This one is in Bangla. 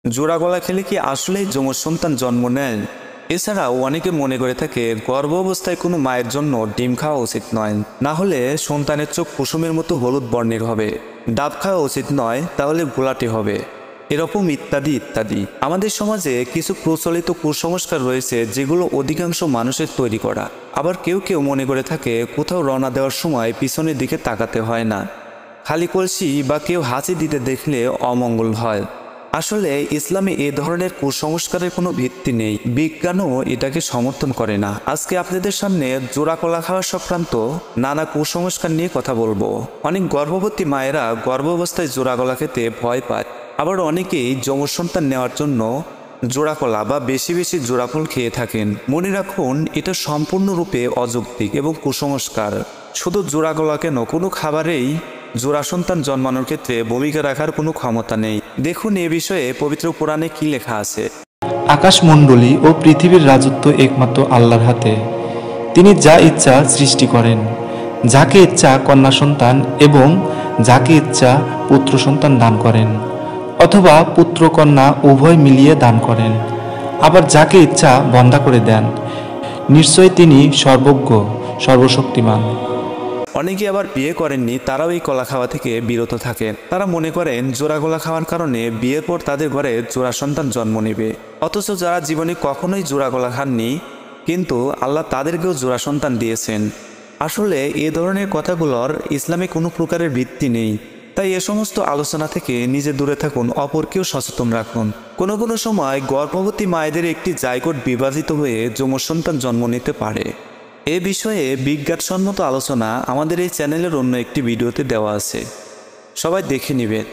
জোড়া গলা খেলে কি আসলেই যমজ সন্তান জন্ম নেয়? এছাড়াও অনেকে মনে করে থাকে গর্ভ অবস্থায় কোনো মায়ের জন্য ডিম খাওয়া উচিত নয়, না হলে সন্তানের চোখ কুসুমের মতো হলুদ বর্ণের হবে। ডাব খাওয়া উচিত নয়, তাহলে ঘোলাটে হবে। এরকম ইত্যাদি ইত্যাদি। আমাদের সমাজে কিছু প্রচলিত কুসংস্কার রয়েছে যেগুলো অধিকাংশ মানুষের তৈরি করা। আবার কেউ কেউ মনে করে থাকে কোথাও রওনা দেওয়ার সময় পিছনের দিকে তাকাতে হয় না, খালি কলসি বা কেউ হাঁচি দিতে দেখলে অমঙ্গল হয়। আসলে ইসলামে এ ধরনের কুসংস্কারের কোনো ভিত্তি নেই, বিজ্ঞানও এটাকে সমর্থন করে না। আজকে আপনাদের সামনে জোড়া কলা খাওয়া সংক্রান্ত নানা কুসংস্কার নিয়ে কথা বলবো। অনেক গর্ভবতী মায়েরা গর্ভাবস্থায় জোড়া গলা খেতে ভয় পায়, আবার অনেকেই যমজ সন্তান নেওয়ার জন্য জোড়া কলা বা বেশি বেশি জোড়া ফল খেয়ে থাকেন। মনে রাখুন, এটা সম্পূর্ণরূপে অযৌক্তিক এবং কুসংস্কার। শুধু জোড়া গলা কেন, কোনো খাবারেই জোড়া সন্তান জন্মানোর ক্ষেত্রে ভূমিকা রাখার কোনো ক্ষমতা নেই। দেখুন এ বিষয়ে পবিত্র কোরআনে কি লেখা আছে। আকাশমণ্ডলী ও পৃথিবীর রাজত্ব একমাত্র আল্লাহর হাতে। তিনি যা ইচ্ছা সৃষ্টি করেন, যাকে ইচ্ছা কন্যা সন্তান এবং যাকে ইচ্ছা পুত্র সন্তান দান করেন, অথবা পুত্র কন্যা উভয় মিলিয়ে দান করেন। আবার যাকে ইচ্ছা বন্ধা করে দেন। নিশ্চয় তিনি সর্বজ্ঞ, সর্বশক্তিমান। অনেকে আবার বিয়ে করেননি, তারাও এই কলা খাওয়া থেকে বিরত থাকেন। তারা মনে করেন জোড়া গলা খাওয়ার কারণে বিয়ের পর তাদের ঘরে জোড়া সন্তান জন্ম নেবে। অথচ যারা জীবনে কখনোই জোড়া গলা খাননি, কিন্তু আল্লাহ তাদেরকেও জোড়া সন্তান দিয়েছেন। আসলে এ ধরনের কথাগুলোর ইসলামে কোনো প্রকারের ভিত্তি নেই। তাই এ সমস্ত আলোচনা থেকে নিজে দূরে থাকুন, অপরকেও সচেতন রাখুন। কোনো কোনো সময় গর্ভবতী মায়েদের একটি জাইগোট বিভাজিত হয়ে যমজ সন্তান জন্ম নিতে পারে। এ বিষয়ে বিজ্ঞানসম্মত আলোচনা আমাদের এই চ্যানেলের অন্য একটি ভিডিওতে দেওয়া আছে, সবাই দেখে নেবেন।